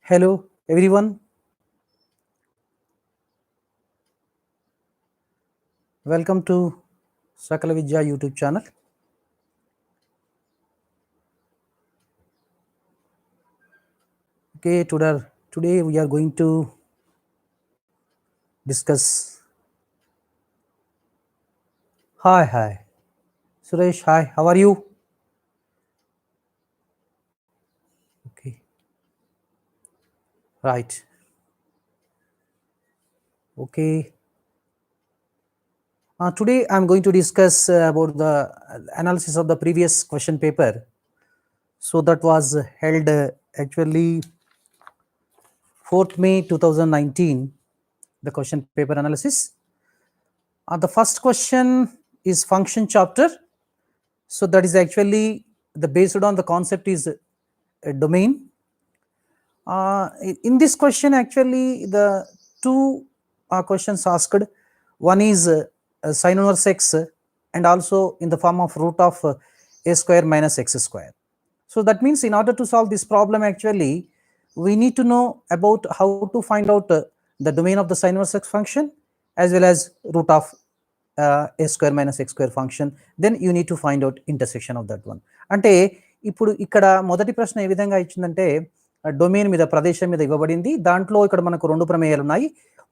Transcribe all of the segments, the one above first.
Hello everyone, welcome to Sakala Vidya YouTube channel. Okay, today we are going to discuss. Hi, Suresh. Hi, how are you? Okay, right. Okay. Today I'm going to discuss about the analysis of the previous question paper. So that was held actually 4th May 2019, the question paper analysis. The first question is function chapter. So that is actually the based on the concept is a domain. In this question, actually, the two questions asked. One is sin inverse x, and also in the form of root of a square minus x square. So that means in order to solve this problem, actually, we need to know about how to find out the domain of the sin inverse x function as well as root of a square minus x square function. Then you need to find out intersection of that one. అంటే ఇప్పుడు ఇక్కడ మొదటి ప్రశ్న ఏ విధంగా ఇచ్చిందంటే domain మీద ప్రదేశం మీద ఇవ్వబడింది. దాంట్లో ఇక్కడ మనకు రెండు ప్రమేయాలు ఉన్నాయి.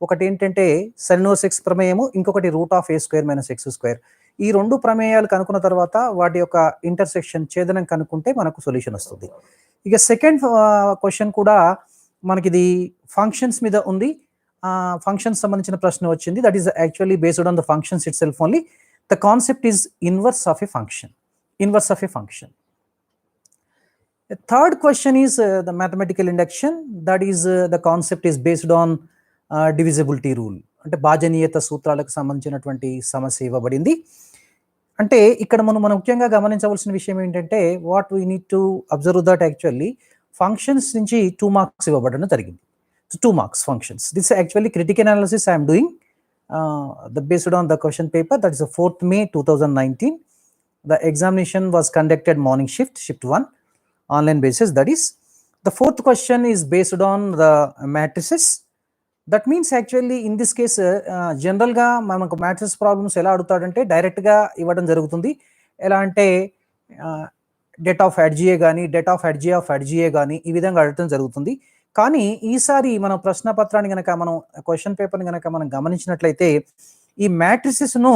ఒకటి ఏంటంటే sin inverse x ప్రమేయము, ఇంకొకటి root of a square minus x square. ఈ రెండు ప్రమేయాలు కనుక్కున్న తర్వాత వాటి యొక్క ఇంటర్సెక్షన్ ఛేదనం కనుక్కుంటే మనకు సొల్యూషన్ వస్తుంది. ఇక సెకండ్ క్వశ్చన్ కూడా మనకి ఇది ఫంక్షన్స్ మీద ఉంది. ఫంక్షన్స్ సంబంధించిన ప్రశ్న వచ్చింది. That is actually based on the functions it self only. The concept is inverse of a function. The third question is the mathematical induction. That is the concept is based on divisibility rule. అంటే భాజనీయత సూత్రాలకు సంబంధించినటువంటి సమస్య ఇవ్వబడింది. అంటే ఇక్కడ మనం ముఖ్యంగా గమనించవలసిన విషయం ఏంటంటే what we need to observe that actually functions నుంచి 2 మార్క్స్ ఇవ్వబడడం జరిగింది. 2 marks functions. This is actually critical analysis I am doing based on the question paper. That is the 4th May 2019. The examination was conducted morning shift 1 online basis. That is the fourth question is based on the matrices. That means actually in this case general ga manaku matrices problems ela adutadante direct ga ivvadam jarugutundi. Ela ante det of adga gaani det of adga gaani ee vidhanga adutadam jarugutundi. కానీ ఈసారి మనం ప్రశ్న పత్రాన్ని కనుక మనం question పేపర్ని కనుక మనం గమనించినట్లయితే ఈ మ్యాట్రిసెస్ను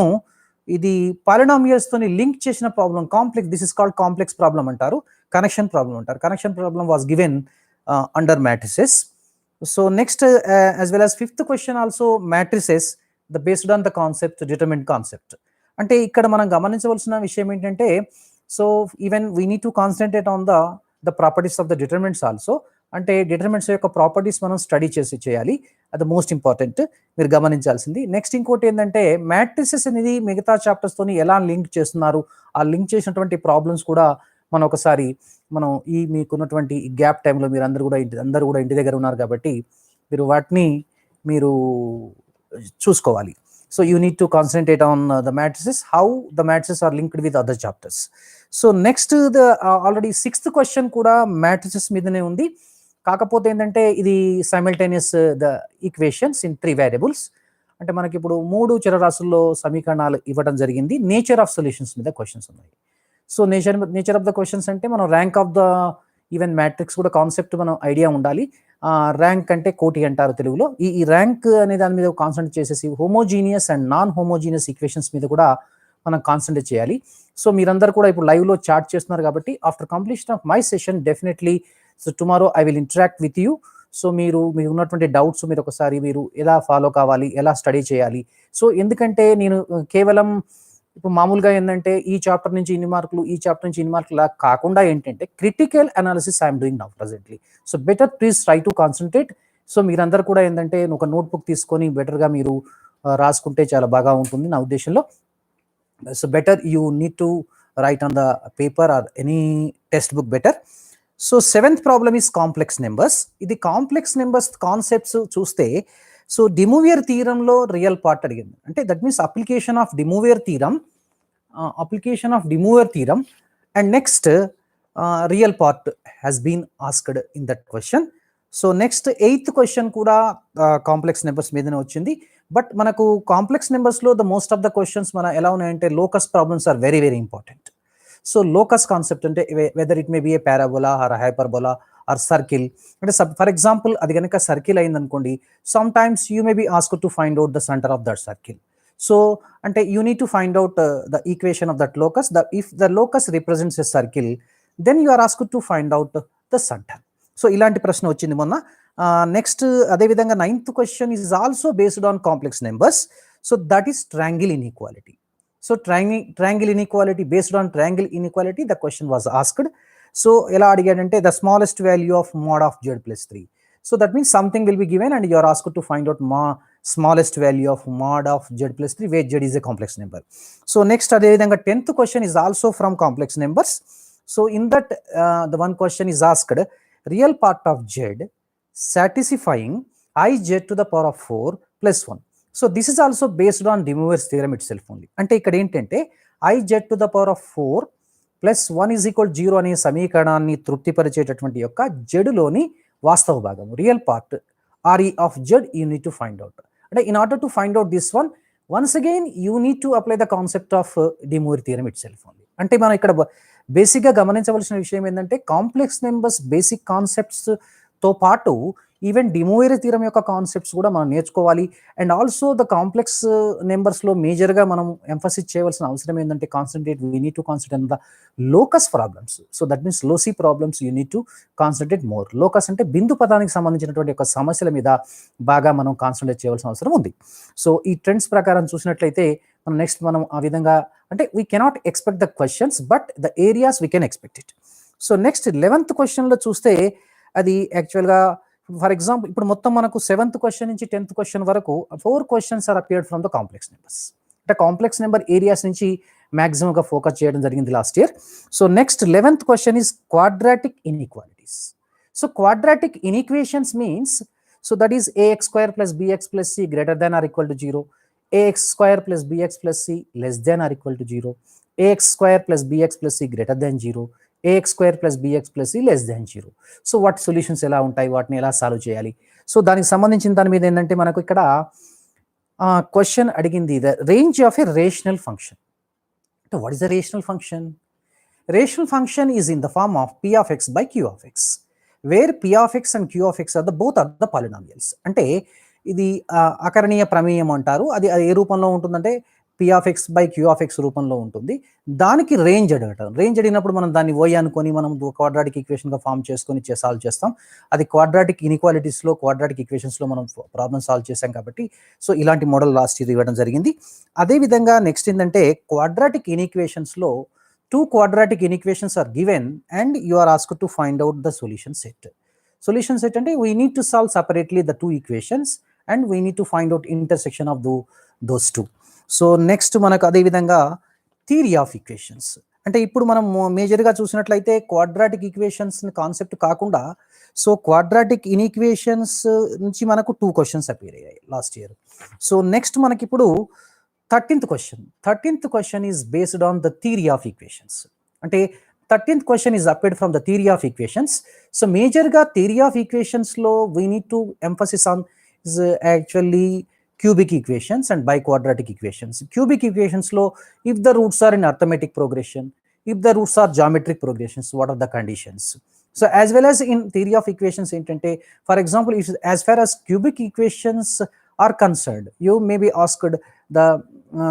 ఇది పాలినామియల్స్ తోని లింక్ చేసిన problem complex. This is called complex problem అంటారు, కనెక్షన్ ప్రాబ్లం అంటారు. Connection problem was given under matrices. So next as well as fifth question also matrices the based on the concept determinant concept. అంటే ఇక్కడ మనం గమనించవలసిన విషయం ఏంటంటే so even we need to concentrate on the properties of the determinants also. అంటే determinants యొక్క properties మనం study చేయాలి. అది మోస్ట్ ఇంపార్టెంట్, మీరు గమనించాల్సింది. నెక్స్ట్ ఇంకోటి ఏంటంటే మ్యాట్రిసెస్ అనేది మిగతా చాప్టర్స్ తోని ఎలా లింక్ చేస్తున్నారు, ఆ లింక్ చేసినటువంటి ప్రాబ్లమ్స్ కూడా మనం ఒకసారి మనం ఈ మీకున్నటువంటి గ్యాప్ టైంలో మీరు అందరూ కూడా ఇంటి దగ్గర ఉన్నారు కాబట్టి మీరు వాటిని మీరు చూసుకోవాలి. So you need to concentrate on the matrices, how the matrices are linked with other chapters. So next already 6th question కూడా మ్యాట్రిసెస్ మీదనే ఉంది. కాకపోతే ఏంటంటే ఇది simultaneous the equations in 3 variables. అంటే మనకి ఇప్పుడు 3 చరరాశుల్లో సమీకరణాలు ఇవ్వడం జరిగింది. నేచర్ ఆఫ్ సొల్యూషన్స్ మీద క్వశ్చన్స్ ఉన్నాయి. So nature of the questions అంటే మనం rank of the even matrix కూడా కాన్సెప్ట్ మనం ఐడియా ఉండాలి. ర్యాంక్ అంటే కోటి అంటారు తెలుగులో. ఈ ర్యాంక్ అనే దాని మీద కాన్సన్ట్రేట్ చేసేసి homogeneous and non homogeneous equations మీద కూడా మనం కాన్సన్ట్రేట్ చేయాలి. సో మీరందరూ కూడా ఇప్పుడు లైవ్లో చాట్ చేస్తున్నారు కాబట్టి after completion of my session definitely so tomorrow I will interact with you. So మీకు ఉన్నటువంటి డౌట్స్ మీరు ఒకసారి మీరు ఎలా ఫాలో కావాలి, ఎలా స్టడీ చేయాలి. సో ఎందుకంటే నేను కేవలం ఇప్పుడు మామూలుగా ఏంటంటే ఈ చాప్టర్ నుంచి ఇన్ని మార్కులు, ఈ చాప్టర్ నుంచి ఇన్ని మార్కులు కాకుండా ఏంటంటే critical analysis I'm doing now presently. So better please try to concentrate. So మీరందరూ కూడా ఏంటంటే ఒక నోట్బుక్ తీసుకొని బెటర్గా మీరు రాసుకుంటే చాలా బాగా ఉంటుంది నా ఉద్దేశంలో. So better you need to write on the paper or any textbook better. So 7th problem is complex numbers. ఇది కాంప్లెక్స్ నెంబర్స్ కాన్సెప్ట్స్ చూస్తే సో డిమూవియర్ థీరంలో రియల్ పార్ట్ అడిగింది. అంటే that means application of De Moivre theorem and next real part has been asked in that question. So next 8th question కూడా complex numbers మీదనే వచ్చింది. బట్ మనకు కాంప్లెక్స్ నెంబర్స్లో the most of the questions మన ఎలా ఉన్నాయంటే locus problems are very very important. So locus concept అంటే whether it may be a parabola or hyperbola are circle. అంటే ఫర్ ఎగ్జాంపుల్ అది కనుక సర్కిల్ అయిందనుకోండి, some times you may be asked to find out the centre of that circle. So అంటే you need to find out the equation of that locus. If the locus represents a circle, then you are asked to find out the centre. So ఇలాంటి ప్రశ్న వచ్చింది మొన్న. Next అదేవిధంగా 9th question is also based on complex numbers. So that is triangle inequality. So triangle inequality, based on triangle inequality, the question was asked. So ela adigadante the smallest value of mod of z plus 3. So that means something will be given and you are asked to find out smallest value of mod of z plus 3, where z is a complex number. So next adevidhanga 10th question is also from complex numbers. So in that the one question is asked, real part of z satisfying iz to the power of 4 plus 1. So this is also based on De Moivre's theorem itself only. అంటే ఇక్కడ ఏంటంటే iz to the power of 4 plus 1 is equal 0 అనే సమీకరణాన్ని తృప్తిపరిచేటటువంటి యొక్క జెడ్లోని వాస్తవ భాగం, real part RE of z you need to find out. అంటే in order to find out this one, once again you need to apply the concept of De Moivre theorem itself only. అంటే మనం ఇక్కడ బేసిక్గా గమనించవలసిన విషయం ఏంటంటే complex numbers basic కాన్సెప్ట్స్తో పాటు ఈవెన్ డిమూవర్ థియరమ్ యొక్క కాన్సెప్ట్స్ కూడా మనం నేర్చుకోవాలి. అండ్ ఆల్సో ద కాంప్లెక్స్ నెంబర్స్లో మేజర్గా మనం ఎంఫసిస్ చేయవలసిన అవసరం ఏంటంటే we need to concentrate on the locus problems. So that means loci problems you need to concentrate more. Locus అంటే బిందు పదానికి సంబంధించినటువంటి యొక్క సమస్యల మీద బాగా మనం కాన్సన్ట్రేట్ చేయవలసిన అవసరం ఉంది. సో ఈ ట్రెండ్స్ ప్రకారం చూసినట్లయితే మనం ఆ విధంగా అంటే we cannot expect the questions, but the areas we can expect it. So next 11th క్వశ్చన్లో చూస్తే అది యాక్చువల్గా ఫర్ ఎగ్జాంపుల్ ఇప్పుడు మొత్తం మనకు 7th క్వశ్చన్ నుంచి 10th క్వశ్చన్ వరకు 4 questions are appeared from the complex numbers. అంటే కాంప్లెక్స్ నెంబర్ ఏరియాస్ నుంచి మ్యాక్సిమంగా ఫోకస్ చేయడం జరిగింది last year. So next 11th question is quadratic inequalities. So quadratic inequations means, so that is ax square plus bx plus c greater than or equal to 0, ax square plus bx plus c less than or equal to 0, ax square plus bx plus c greater than 0, ax square plus bx plus c less than 0. So వాటి solutions ఎలా ఉంటాయి, వాటిని ఎలా solve చేయాలి? So దానికి సంబంధించిన దాని మీద ఏంటంటే మనకు ఇక్కడ క్వశ్చన్ అడిగింది the range of a rational function. అంటే what is the rational function? Rational function is in the form of p of x by q of x, where p of x and q of x are both are the polynomials. అంటే ఇది అకరణీయ ప్రమేయం అంటారు. అది ఏ రూపంలో ఉంటుందంటే p of x by q of x రూపంలో ఉంటుంది. దానికి రేంజ్ అడగటం. రేంజ్ అడిగినప్పుడు మనం దాన్ని y అనుకొని మనం క్వాడ్రాటిక్ ఈక్వేషన్గా ఫామ్ చేసుకొని సాల్వ్ చేస్తాం. అది క్వాడ్రాటిక్ ఇన్ఈక్వాలిటీస్లో క్వాడ్రాటిక్ ఈక్వేషన్స్లో మనం ప్రాబ్లమ్ సాల్వ్ చేసాం కాబట్టి సో ఇలాంటి మోడల్ లాస్ట్ ఇయర్ ఇవ్వడం జరిగింది. అదేవిధంగా నెక్స్ట్ ఏంటంటే క్వాడ్రాటిక్ ఇన్ఈక్వేషన్స్లో 2 quadratic inequations are given and you are asked to find out the solution set. Solution set అంటే we need to solve separately the 2 equations and we need to find out intersection of those 2. So next మనకు అదేవిధంగా theory of equations. అంటే ఇప్పుడు మనం మేజర్గా చూసినట్లయితే quadratic equations concept కాకుండా so quadratic inequations నుంచి మనకు 2 క్వశ్చన్స్ అపియర్ అయ్యాయి లాస్ట్ ఇయర్. సో నెక్స్ట్ మనకి ఇప్పుడు 13th question is based on the theory of equations. అంటే 13th question is appeared from the theory of equations. So మేజర్గా theory of ఈక్వేషన్స్లో we need to emphasis on is actually cubic equations and biquadratic equations. Cubic equations lo, if the roots are in arithmetic progression, if the roots are geometric progressions, what are the conditions? So as well as in theory of equations entante, for example, if as far as cubic equations are concerned, you may be asked the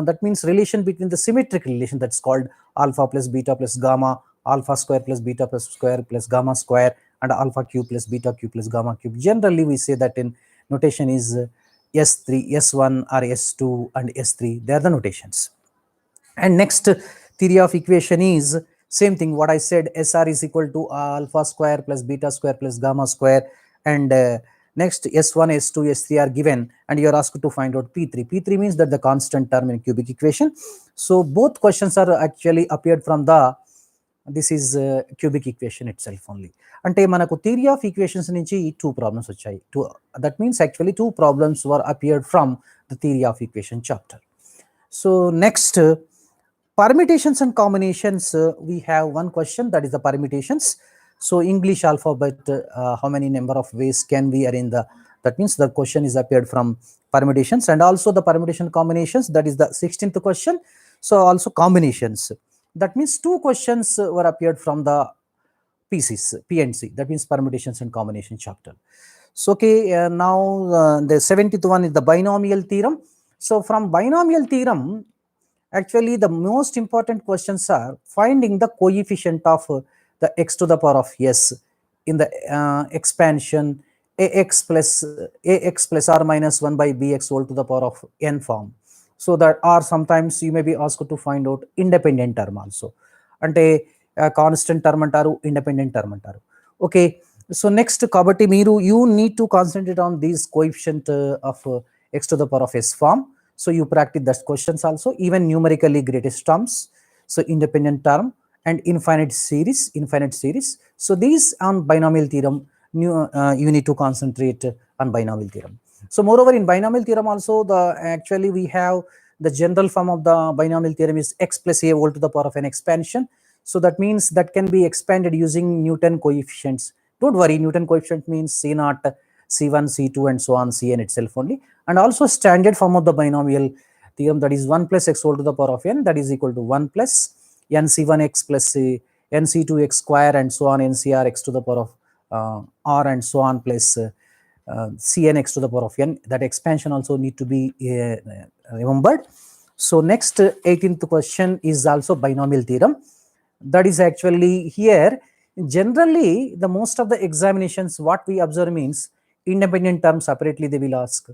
that means relation between the symmetric relation that's called alpha plus beta plus gamma, alpha square plus beta plus square plus gamma square, and alpha cube plus beta cube plus gamma cube. Generally we say that in notation is S3, S1 or S2 and S3, they are the notations. And next theory of equation is same thing what I said, SR is equal to alpha square plus beta square plus gamma square, and next S1, S2, S3 are given and you are asked to find out P3. P3 means that the constant term in cubic equation. So both questions are actually appeared from the this is cubic equation itself only. అంటే మనకు theory of equations నుంచి 2 problems వచ్చాయి. That means actually 2 problems were appeared from the theory of equation chapter. So next permutations and combinations, we have one question, that is the permutations. So English alphabet, how many number of ways can we arrange that means the question is appeared from permutations and also the permutation combinations, that is the 16th question. So also combinations, that means 2 questions were appeared from the PCs, P&C, that means permutations and combination chapter. So okay, now the 70th one is the binomial theorem. So from binomial theorem, actually the most important questions are finding the coefficient of the x to the power of s in the expansion ax plus r minus 1 by bx whole to the power of n form. So that, or sometimes you may be asked to find out independent term also, ante constant term antaru, independent term antaru. Okay, so next kabatti meeru you need to concentrate on these coefficient of x to the power of s form. So you practice that questions also, even numerically greatest terms, so independent term and infinite series. So these on binomial theorem, you need to concentrate on binomial theorem. So moreover in binomial theorem also, the actually we have the general form of the binomial theorem is x plus a whole to the power of an expansion. So that means that can be expanded using Newton coefficients. Don't worry, Newton coefficient means C naught, C1, C2 and so on, Cn itself only. And also standard form of the binomial theorem, that is 1 plus x whole to the power of n, that is equal to 1 plus nc1x plus nc2x square and so on, ncr x to the power of r and so on, plus cn x to the power of n. That expansion also need to be remembered. So next 18th question is also binomial theorem. That is actually here, generally the most of the examinations what we observe means independent term separately they will ask,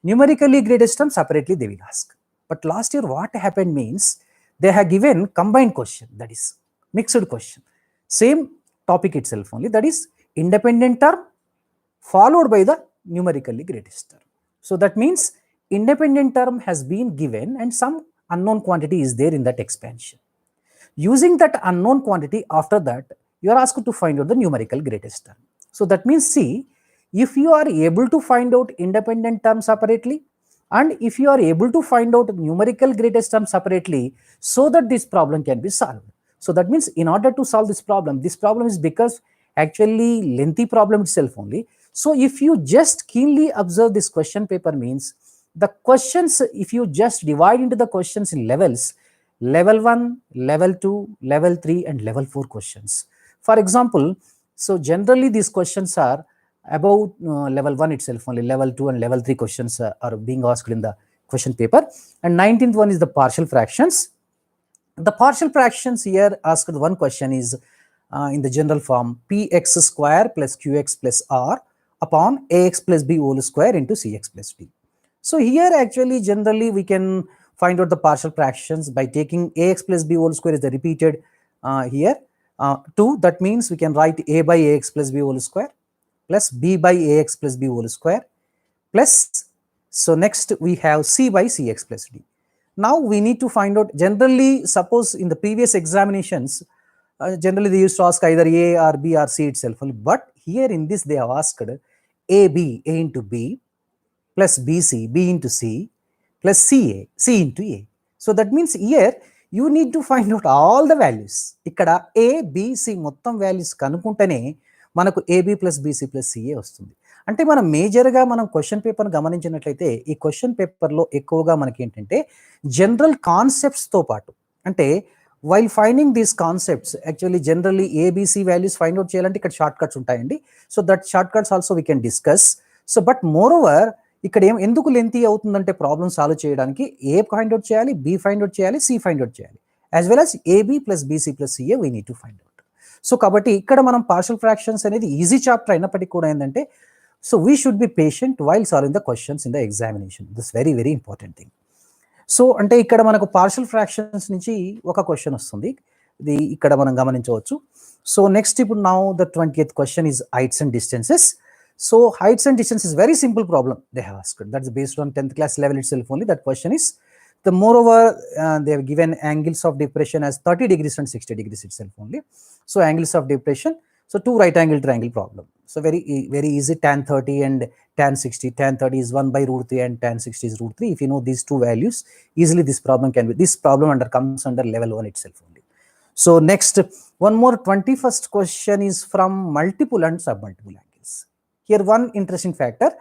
numerically greatest term separately they will ask. But last year what happened means they have given combined question, that is mixed question, same topic itself only, that is independent term followed by the numerically greatest term. So that means independent term has been given and some unknown quantity is there in that expansion. Using that unknown quantity, after that you are asked to find out the numerical greatest term. So that means, see, if you are able to find out independent term separately and if you are able to find out numerical greatest term separately, so that this problem can be solved. So that means in order to solve this problem is because actually lengthy problem itself only. So if you just keenly observe this question paper means the questions, if you just divide into the questions in levels, level 1, level 2, level 3 and level 4 questions. For example, so generally these questions are about level 1 itself only, level 2 and level 3 questions are being asked in the question paper. And 19th one is the partial fractions. The partial fractions here asked one question is in the general form px square plus qx plus r upon ax plus b whole square into cx plus d. So here actually generally we can find out the partial fractions by taking ax plus b whole square is the repeated here 2. That means we can write a by ax plus b whole square plus b by ax plus b whole square plus, so next we have c by cx plus d. Now we need to find out, generally suppose in the previous examinations generally they used to ask either a or b or c itself only, but here in this they have asked a into b plus bc, b into c plus ca, c into a. So that means here you need to find out all the values. Ikkada a b c మొత్తం values కనుక్కుంటేనే మనకు ab plus bc plus ca వస్తుంది. అంటే మనం మేజర్గా మనం question paper గమనించినట్లయితే ఈ question పేపర్లో ఎక్కువగా మనకి ఏంటంటే జనరల్ కాన్సెప్ట్స్తో పాటు, అంటే while finding these concepts actually generally ABC values find out చేయాలంటే ఇక్కడ షార్ట్ కట్స్ ఉంటాయండి. So that short cuts also we can discuss. So but moreover ఇక్కడ ఎందుకు లెంతీ అవుతుందంటే ప్రాబ్లమ్ సాల్వ్ చేయడానికి ఏ ఫైండ్ అవుట్ చేయాలి, బి ఫైండ్ అవుట్ చేయాలి, C find out చేయాలి, as well as AB plus BC plus CA we need to find out. So కాబట్టి ఇక్కడ మనం పార్షల్ ఫ్రాక్షన్స్ అనేది ఈజీ చాప్టర్ అయినప్పటికీ కూడా ఏంటంటే, so we should be patient while solving the questions in the examination. This very very important thing. So అంటే ఇక్కడ మనకు పార్షల్ ఫ్రాక్షన్స్ నుంచి ఒక క్వశ్చన్ వస్తుంది, ఇది ఇక్కడ మనం గమనించవచ్చు. సో నెక్స్ట్ ఇప్పుడు now the 20th question is heights and distances. So heights and distance is very simple problem they have asked. That's based on 10th class level itself only. That question is the moreover they have given angles of depression as 30 degrees and 60 degrees itself only. So angles of depression. So two right angle triangle problem. So very easy, tan 30 and tan 60. Tan 30 is 1 by root 3 and tan 60 is root 3. If you know these two values, easily this problem can be, this problem comes under level 1 itself only. So next One more 21st question is from multiple and submultiple angles. Here one interesting factor.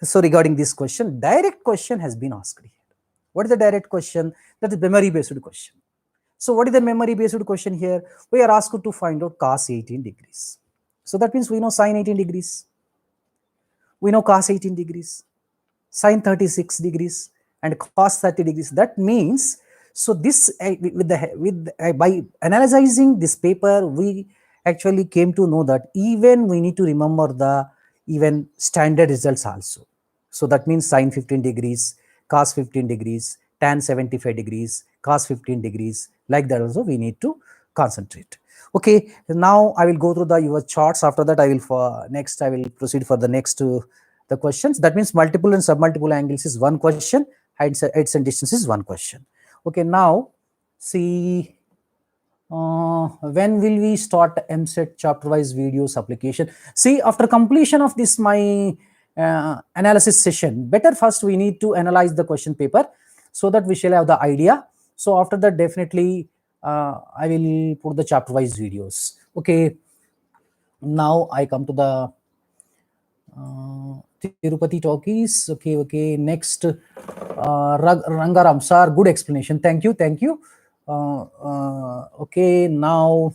So regarding this question, direct question has been asked here. What is the direct question? That is memory based question. So what is the memory based question here? We are asked to find out cos 18 degrees. So that means we know sin 18 degrees. We know cos 18 degrees, sin 36 degrees, and cos 30 degrees. That means, so this by analyzing this paper, we actually came to know that even we need to remember the even standard results also. So that means sin 15 degrees, cos 15 degrees, tan 75 degrees, cos 15 degrees, like that also we need to concentrate. Okay, now I will go through the your charts. After that, I will I will proceed for the next the questions. That means multiple and submultiple angles is one question, heights and distance is one question. Okay, now see, when will we start Eamcet chapter wise videos application? See, after completion of this my analysis session, better first we need to analyze the question paper so that we shall have the idea. So after that, definitely I will put the chapter wise videos. Okay, now I come to the Tirupati talkies. Okay. Next, Rangaram sir, good explanation. Thank you. Okay, now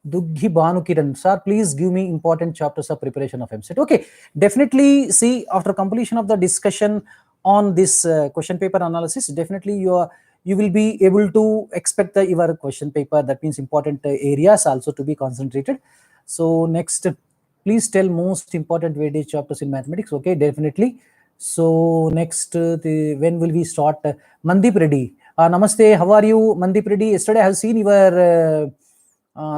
Dughi Bhanukiran sir, please give me important chapters of preparation of Eamcet. Okay, definitely. See, after completion of the discussion on this question paper analysis, definitely you will be able to expect your question paper. That means important areas also to be concentrated. So next, please tell most important weightage chapters in mathematics. Okay, definitely. So next, when will we start? Mandip Reddy. Namaste. How are you, Mandip Reddy? Yesterday I have seen your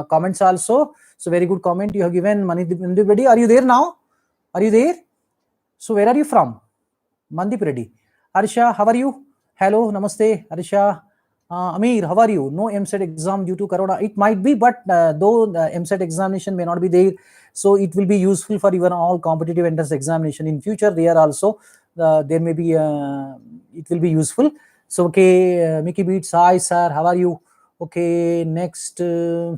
comments also. So very good comment you have given, Mandip Reddy. Are you there now? Are you there? So where are you from? Mandip Reddy. Harsha, how are you? Hello, namaste, Harsha. Amir, how are you? No Eamcet exam due to Corona. It might be, but though the Eamcet examination may not be there, so it will be useful for even all competitive entrance examination in future. There also, there may be, it will be useful. So okay, Mickey Beats, hi sir, how are you? Okay, next. Okay,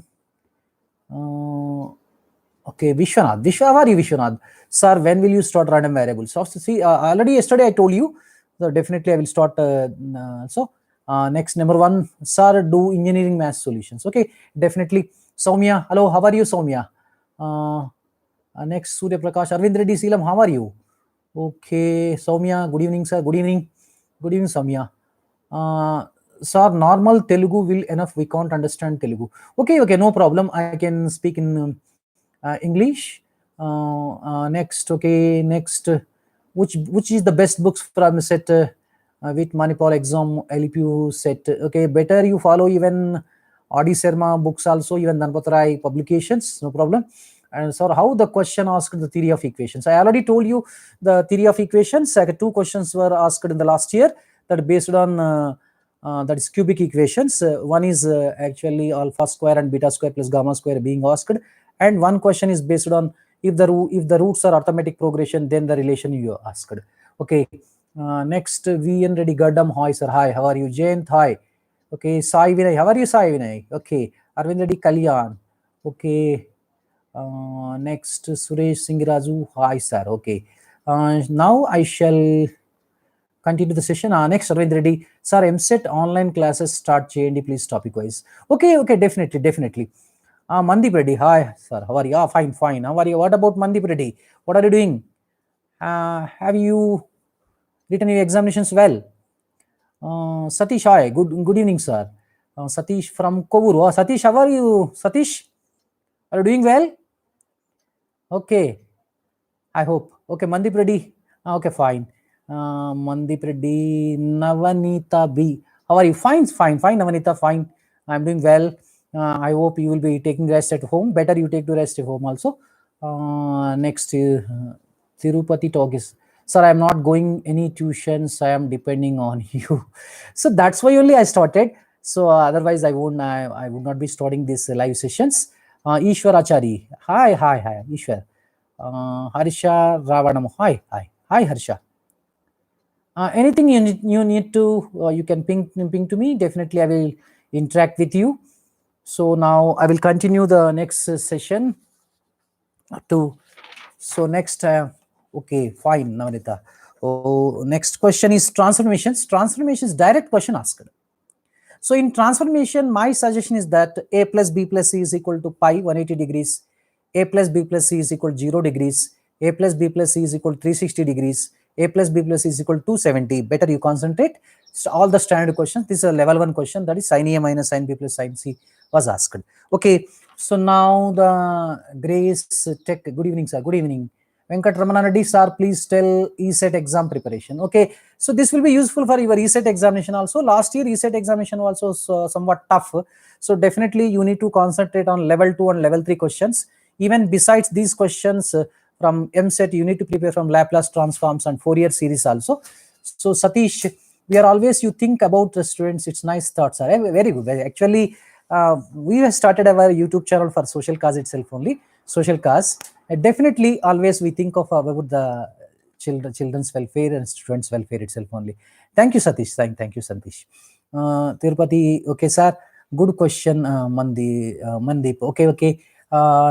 Vishwanath. How are you, Vishwanath? Sir, when will you start random variables? So, see, already yesterday I told you, so definitely I will start. Next, number one, sir, do engineering math solutions. Okay, definitely. Soumya, hello, how are you, Soumya? Next, Surya Prakash, Arvind Reddy Seelam, how are you? Okay, Soumya, good evening, sir. Good evening. Good evening, Soumya. Sir, normal Telugu will enough. We can't understand Telugu. Okay, no problem. I can speak in English. Next, okay, next. Which is the best books from set with Manipal exam LPU set? Okay, better you follow even Adi Sharma books also, even Dhanpatrai publications, no problem. And so how the question asked the theory of equations. I already told you the theory of equations. Two questions were asked in the last year that based on that is cubic equations. One is actually alpha square and beta square plus gamma square being asked, and one question is based on if the roots are arithmetic progression, then the relation you asked. Okay. Next, VN Reddy Gaddam, hi sir, hi, how are you? Jayant, hi. Okay, Sai Vinay, how are you, Sai Vinay? Okay, Arvind Reddy Kalyan. Okay. Next, Suresh Singiraju, hi sir. Okay. Now I shall continue the session. Next, Arvind Reddy, sir, Eamcet online classes start JND, please topic wise. Okay, definitely. Mandip Reddy, hi sir, how are you? Fine. How are you? What about Mandip Reddy? What are you doing? Have you written your examinations well? Satish, hi, good evening, sir. Satish from Kovuru. Satish, how are you? Satish, are you doing well? Okay, I hope. Okay, Mandip Reddy. Okay, fine. Mandip Reddy, Navanita B. How are you? Fine, Navanita, fine. I'm doing well. I hope you will be taking rest at home. Better you take the rest at home also. Next, Tirupati talk is, sir, I'm not going any tuitions. I am depending on you. So that's why only I started. So otherwise I would not be starting these live sessions. Ishwar Achari. Hi, Ishwar. Harsha Ravanam. Hi, Harsha. Anything you need to, you can ping to me. Definitely, I will interact with you. So now I will continue the next session so next, okay, fine, Navanita. Oh, next question is transformations. Transformations, direct question asked. So in transformation, my suggestion is that a plus b plus c is equal to pi 180 degrees, a plus b plus c is equal to 0 degrees, a plus b plus c is equal to 360 degrees, a plus b plus c is equal to 270. Better you concentrate. So all the standard questions. This is a level 1 question, that is sin a minus sin b plus sin c was asked. Okay, so now the Grace Tech. Good evening, sir. Good evening. Venkat Ramananadi sir, please tell Eamcet exam preparation. Okay, so this will be useful for your Eamcet examination also. Last year Eamcet examination was also somewhat tough. So definitely you need to concentrate on level 2 and level 3 questions. Even besides these questions from Eamcet, you need to prepare from Laplace transforms and Fourier series also. So Satish, we are always, you think about the students, it's nice thoughts are very good. Actually, we have started our YouTube channel for social cause itself only, social cause. Definitely always we think of about the children's welfare and students welfare itself only. Thank you, Satish. Thank you, Satish. Tirupati, okay, sir. Good question, Mandeep. Okay.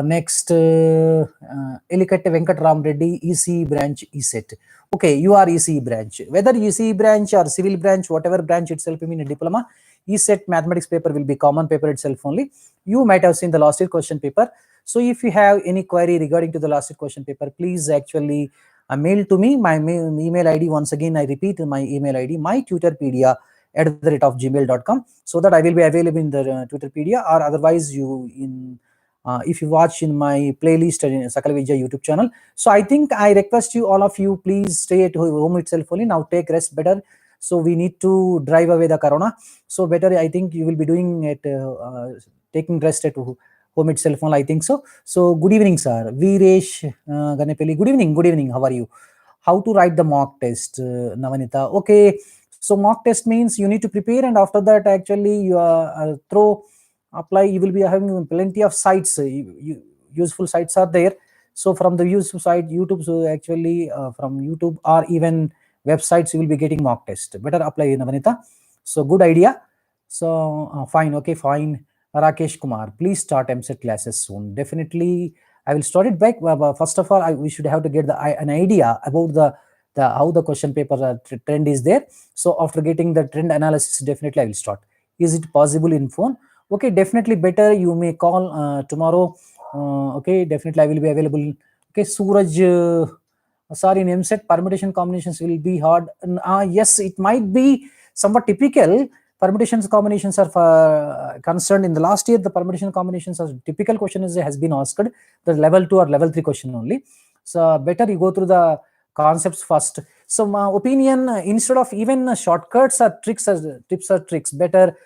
Next, Elikette Venkat Ram Reddy, EC branch, ESET. Okay, you are EC branch. Whether EC branch or civil branch, whatever branch itself, I mean a diploma, ESET mathematics paper will be common paper itself only. You might have seen the last year question paper. So if you have any query regarding to the last year question paper, please actually mail to me. My email ID, once again, I repeat my email ID, mytutorpedia@gmail.com, so that I will be available in the Twitterpedia, or otherwise you in if you watch in my playlist in Sakala Vidya YouTube channel. So I think I request you, all of you, please stay at home itself only. Now take rest better. So we need to drive away the corona. So better, I think you will be doing it, taking rest at home itself only, I think so. So good evening, sir. Veeresh Ganepelli. Good evening. How are you? How to write the mock test, Navanita? Okay. So mock test means you need to prepare, and after that, actually, you apply. You will be having plenty of sites. Useful sites are there. So from the useful site, YouTube. So actually, from YouTube or even websites, you will be getting mock test. Better apply, Navanita. So good idea. So fine. Okay, fine. Rakesh Kumar, please start Eamcet classes soon. Definitely, I will start it back. First of all, we should have to get an idea about the how the question paper trend is there. So after getting the trend analysis, definitely I will start. Is it possible in phone? Okay, definitely better. You may call tomorrow. Okay, definitely I will be available. Okay, Suraj. Sorry, in Eamcet permutation combinations will be hard. Yes, it might be somewhat typical. Permutations combinations are concerned in the last year. The permutation combinations are typical question has been asked. The level 2 or level 3 question only. So better you go through the concepts first. So my opinion, instead of even shortcuts or tips or tricks, better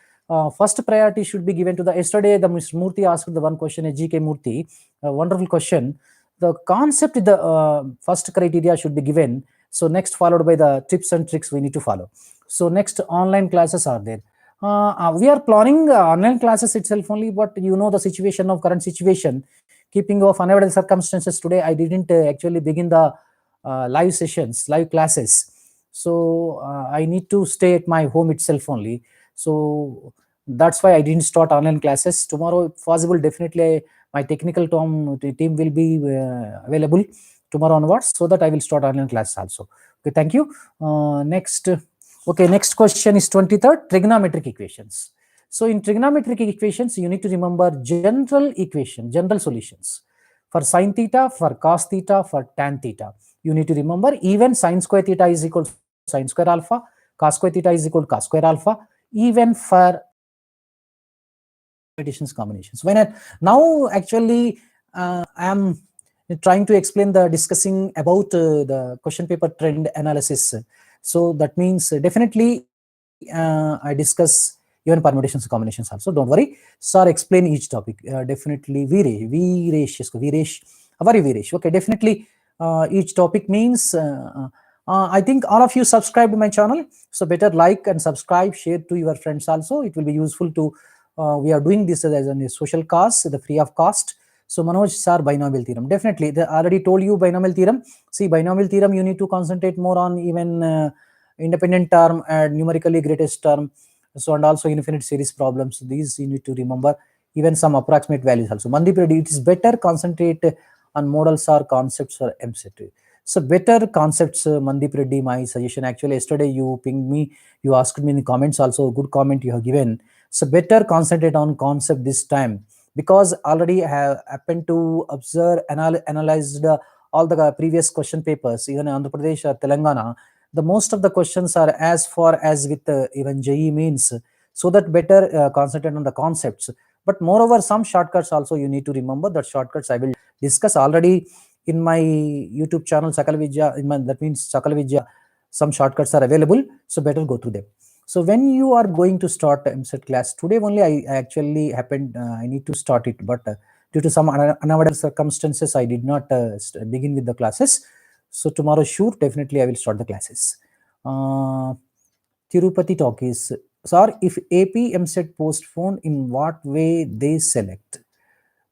first priority should be given to the. Yesterday the Mr. Murthy asked the one question, a GK Murthy, a wonderful question. The concept, the first criteria should be given. So next followed by the tips and tricks we need to follow. So next, online classes are there. We are planning online classes itself only, but you know the situation of current situation, keeping of unavoidable circumstances today, I didn't actually begin the live sessions, live classes. So I need to stay at my home itself only. So that's why I didn't start online classes. Tomorrow, if possible, definitely my technical team will be available tomorrow onwards, so that I will start online class also. Okay, thank you. Next. Okay, next question is 23rd, trigonometric equations. So in trigonometric equations, you need to remember general solutions. For sine theta, for cos theta, for tan theta. You need to remember even sine square theta is equal to sine square alpha, cos square theta is equal to cos square alpha, even for permutations combinations. Now actually I am trying to explain discussing about the question paper trend analysis. So that means definitely I discuss even permutations and combinations also. Don't worry, sir. Explain each topic. Definitely, Viresh. How are you, Viresh? Okay, definitely. Each topic means. I think all of you subscribe to my channel, so better like and subscribe, share to your friends also. It will be useful to. We are doing this as a social cause, the free of cost. So Manoj sir, binomial theorem. Definitely, they already told you binomial theorem. See, binomial theorem, you need to concentrate more on even independent term and numerically greatest term. So and also infinite series problems. These you need to remember. even some approximate values also. Mandip Reddy, it is better concentrate on models or concepts for Eamcet. So better concepts, Mandip Reddy, my suggestion. Actually, yesterday you pinged me, you asked me in the comments also, a good comment you have given. So better concentrate on concept this time, because already I have happened to observe, analyzed all the previous question papers, even Andhra Pradesh or Telangana. The most of the questions are as far as with even JE means, so that better concentrate on the concepts. But moreover, some shortcuts also you need to remember. That shortcuts I will discuss already in my YouTube channel Sakala Vidya. That means Sakala Vidya. Some shortcuts are available, so better go through them. So when you are going to start Eamcet class today only, I actually happened I need to start it, but due to some unavoidable circumstances, I did not begin with the classes. So tomorrow, sure, definitely I will start the classes. Tirupati talkies. Sir, if AP Eamcet postponed, in what way they select?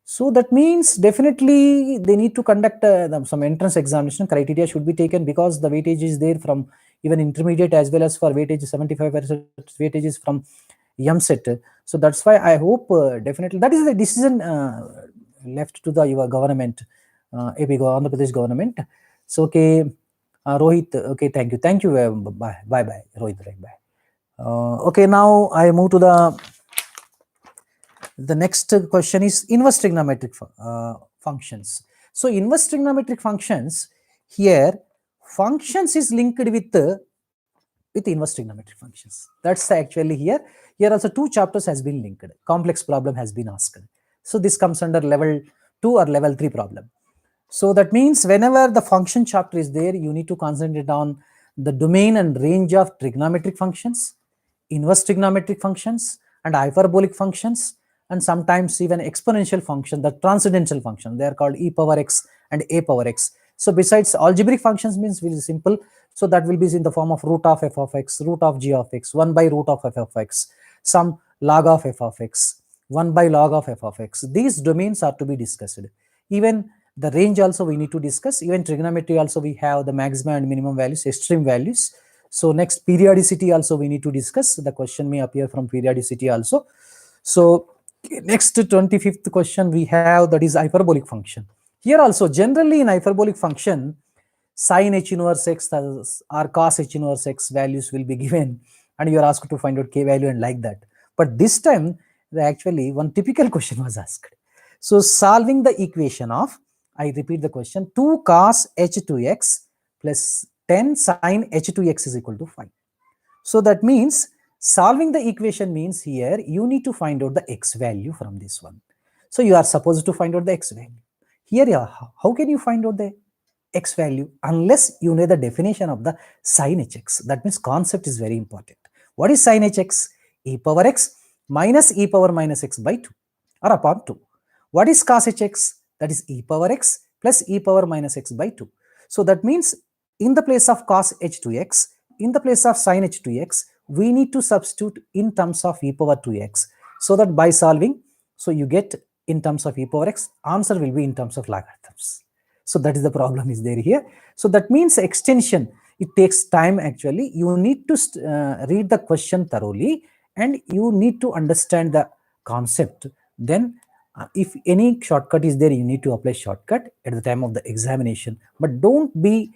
So that means definitely they need to conduct some entrance examination. Criteria should be taken, because the weightage is there from even intermediate as well as for weightage 75% weightages from Eamcet. So that's why I hope definitely that is the decision left to the your government, AP Andhra Pradesh government. So okay, Rohit, okay, thank you, bye, Rohit, right, bye. Okay, now I move to the next question is inverse trigonometric functions. So inverse trigonometric functions, here functions is linked with inverse trigonometric functions. That's actually here also two chapters has been linked. Complex problem has been asked. So this comes under level 2 or level 3 problem. So that means whenever the function chapter is there, you need to concentrate on the domain and range of trigonometric functions, inverse trigonometric functions, and hyperbolic functions, and sometimes even exponential function, the transcendental function. They are called e power x and a power x. So besides algebraic functions means very simple. So that will be in the form of root of f of x, root of g of x, 1 by root of f of x, some log of f of x, 1 by log of f of x. These domains are to be discussed. Even the range also we need to discuss. Even trigonometry also we have the maximum and minimum values, extreme values. So next, periodicity also we need to discuss. The question may appear from periodicity also. So next 25th question we have, that is hyperbolic function. Here also generally in hyperbolic function, sin h inverse x or cos h inverse x values will be given, and you are asked to find out k value and like that. But this time actually one typical question was asked. So solving the equation of, I repeat the question, 2 cos h2x plus 10 sin h2x is equal to 5. So that means solving the equation means here you need to find out the x value from this one. So you are supposed to find out the x value. Here, how can you find out the x value unless you know the definition of the sin hx? That means concept is very important. What is sin hx? E power x minus e power minus x by 2 or upon 2. What is cos hx? That is e power x plus e power minus x by 2. So that means in the place of cos h2x, in the place of sin h2x, we need to substitute in terms of e power 2x. So that by solving, so you get in terms of e power x, answer will be in terms of logarithms. So that is the problem is there here. So that means extension, it takes time actually. You need to read the question thoroughly, and you need to understand the concept. Then if any shortcut is there, you need to apply shortcut at the time of the examination. But don't be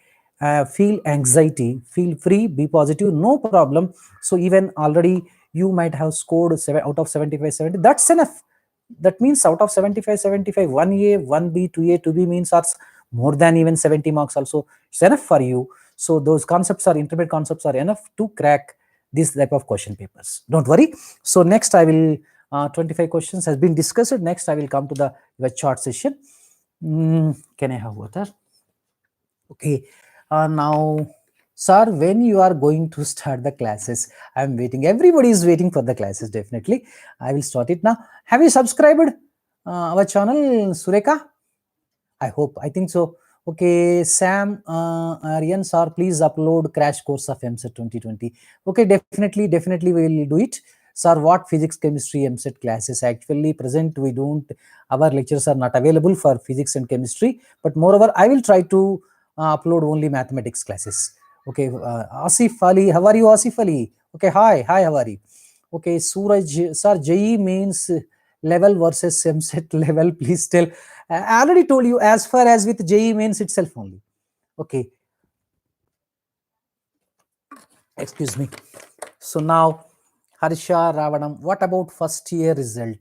feel anxiety, feel free, be positive, no problem. So even already you might have scored 7 out of 75, 70. That's enough. That means out of 75, 75, 1A, 1B, 2A, 2B means are more than even 70 marks also. It's enough for you. So those concepts are, intermediate concepts are enough to crack this type of question papers. Don't worry. So next I will, 25 questions has been discussed. Next I will come to the chart session. Can I have water? Okay. Now, sir, when you are going to start the classes? I'm waiting. Everybody is waiting for the classes, definitely. I will start it now. Have you subscribed our channel, Sureka? I hope. I think so. Okay, Sam, Aryan, sir, please upload crash course of Eamcet 2020. Okay, definitely we will do it. Sir, what physics, chemistry, Eamcet classes? Actually, present we don't, our lectures are not available for physics and chemistry. But moreover, I will try to upload only mathematics classes. Okay, Asif Ali, how are you, Asif Ali? Okay, hi, how are you? Okay, Suraj, sir, JE means level versus Eamcet level, please tell. I already told you, as far as with JEE mains itself only. Okay, excuse me. So now, Harsha Ravanam, what about first year result?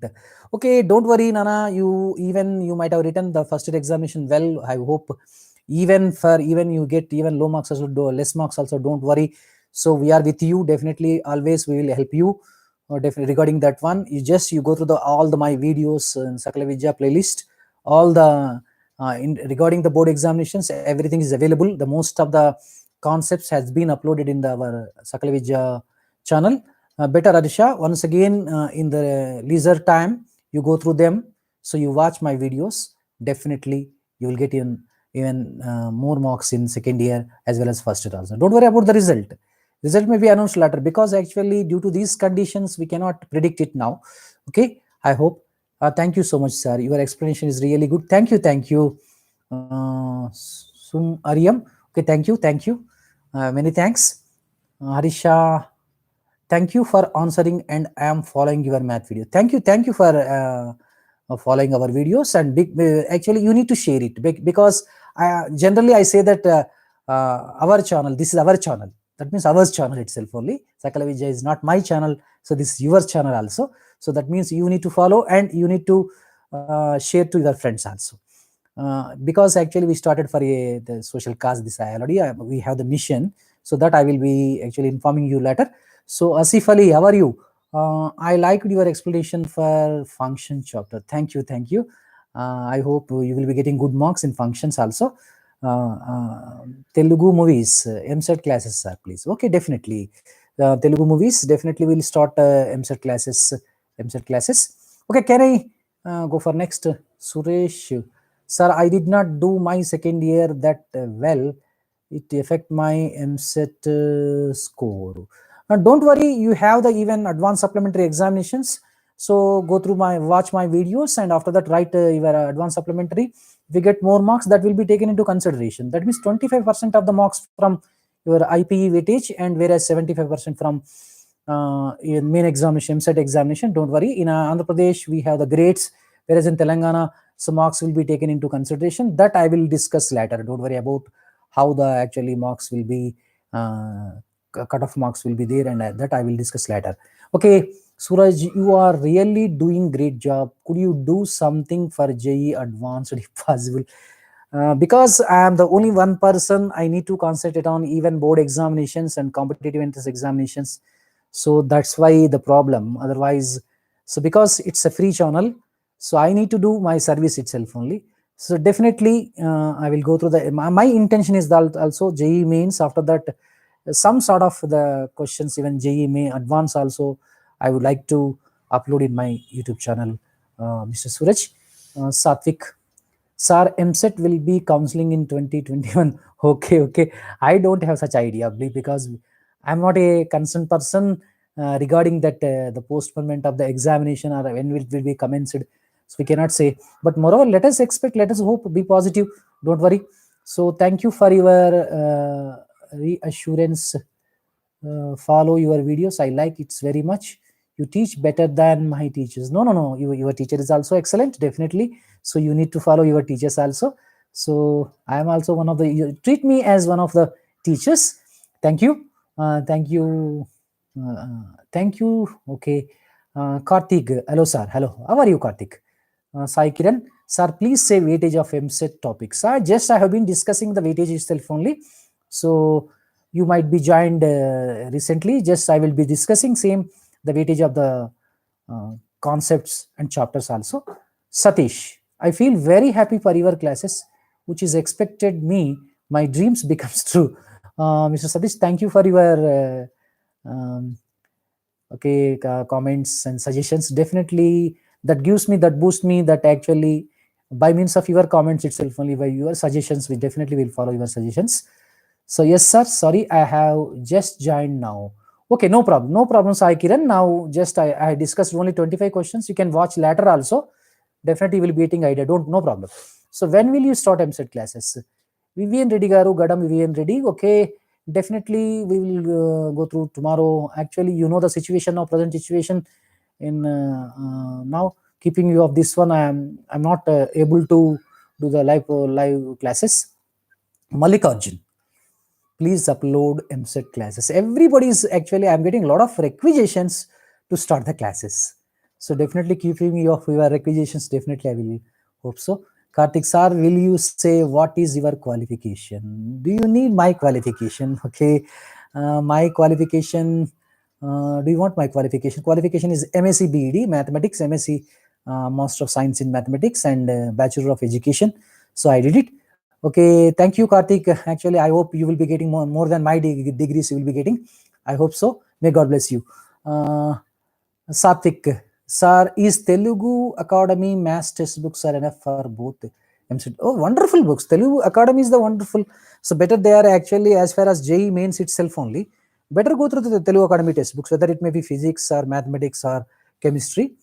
Okay, don't worry, Nana. You might have written the first year examination well. I hope even you get even low marks also, less marks also. Don't worry. So we are with you. Definitely, always we will help you. Definitely regarding that one. You go through all the my videos in Sakala Vidya playlist. All the regarding the board examinations, everything is available. The most of the concepts has been uploaded in our Sakala Vidya channel. Better Arisha, once again in the leisure time, you go through them. So you watch my videos. Definitely, you will get even more marks in second year as well as first year also. Don't worry about the result. Result may be announced later, because actually due to these conditions we cannot predict it now. Okay, I hope. Thank you so much, sir. Your explanation is really good. Thank you. Sum Ariam. Okay, thank you. Many thanks. Harisha, thank you for answering, and I am following your math video. Thank you for following our videos, and actually you need to share it, because generally I say that our channel, this is our channel. That means our channel itself only. Sakala Vijay is not my channel, so this is your channel also. So that means you need to follow, and you need to share to your friends also. Because actually we started for the social cause. This I already we have the mission, so that I will be actually informing you later. So Asif Ali, how are you? I liked your explanation for function chapter. Thank you. I hope you will be getting good marks in functions also. Telugu movies, Eamcet classes, sir, please. Okay, definitely. Telugu movies, definitely will start Eamcet classes. Okay, can I go for next? Suresh, sir, I did not do my second year that well. It affect my Eamcet score. Don't worry, you have the even advanced supplementary examinations. So go through watch my videos, and after that write your advanced supplementary. If you get more marks, that will be taken into consideration. That means 25% of the marks from your IPE weightage, and whereas 75% from in main examination, Eamcet examination. Don't worry. In Andhra Pradesh, we have the grades, whereas in Telangana, some marks will be taken into consideration. That I will discuss later. Don't worry about how the actually marks will be, cutoff marks will be there, and that I will discuss later. Okay, Suraj, you are really doing great job. Could you do something for JE Advanced if possible? Because I am the only one person, I need to concentrate on even board examinations and competitive entrance examinations. So that's why the problem. Otherwise, so because it's a free channel, so I need to do my service itself only. So definitely, I will go through my intention is that also JE mains. After that, some sort of the questions, even JE main advance also, I would like to upload in my YouTube channel. Mr. Suraj, Satvik, sir, Eamcet will be counseling in 2021. Okay. I don't have such idea, because I'm not a concerned person regarding that the postponement of the examination or when it will be commenced. So we cannot say. But moreover, let us expect, let us hope, be positive. Don't worry. So thank you for your reassurance. Follow your videos. I like it very much. You teach better than my teachers. No. Your teacher is also excellent, definitely. So you need to follow your teachers also. So I am also one of the. You treat me as one of the teachers. Thank you. Thank you. Thank you. Okay. Karthik. Hello, sir. Hello. How are you, Karthik? Sai Kiran. Sir, please say weightage of Eamcet topics. I have been discussing the weightage itself only. So you might be joined recently. Just I will be discussing same the weightage of the concepts and chapters also. Satish, I feel very happy for your classes, which is expected me. My dreams becomes true. Mr. Satish, thank you for your comments and suggestions. Definitely, that gives me, that boosts me, that actually by means of your comments itself only, by your suggestions, we definitely will follow your suggestions. So yes, sir. Sorry, I have just joined now. Okay, no problem, Sai Kiran. Now, just I discussed only 25 questions. You can watch later also. Definitely will be getting idea. No problem. So when will you start Eamcet classes? Vivian Reddy Garu, Gadam Vivian Reddy. Okay, definitely we will go through tomorrow. Actually, you know the situation now, present situation in now. keeping you of this one, I'm not able to do the live classes. Mallikarjun, please upload Eamcet classes. Everybody's actually, I'm getting a lot of requisitions to start the classes. So definitely keeping you of your requisitions, definitely I will hope so. Karthik sir, will you say what is your qualification? Do you need my qualification? Okay, my qualification, do you want my qualification? Qualification is MSc BEd, Mathematics, MSc Master of Science in Mathematics, and Bachelor of Education. So I did it. Okay, thank you, Karthik. Actually, I hope you will be getting more than my degrees you will be getting. I hope so. May God bless you. Satvik, sir, is Telugu Academy maths textbooks are enough for both? Oh, wonderful books. Telugu Academy is the wonderful. So better they are actually as far as JEE mains itself only. Better go through the Telugu Academy textbooks, whether it may be physics or mathematics or chemistry.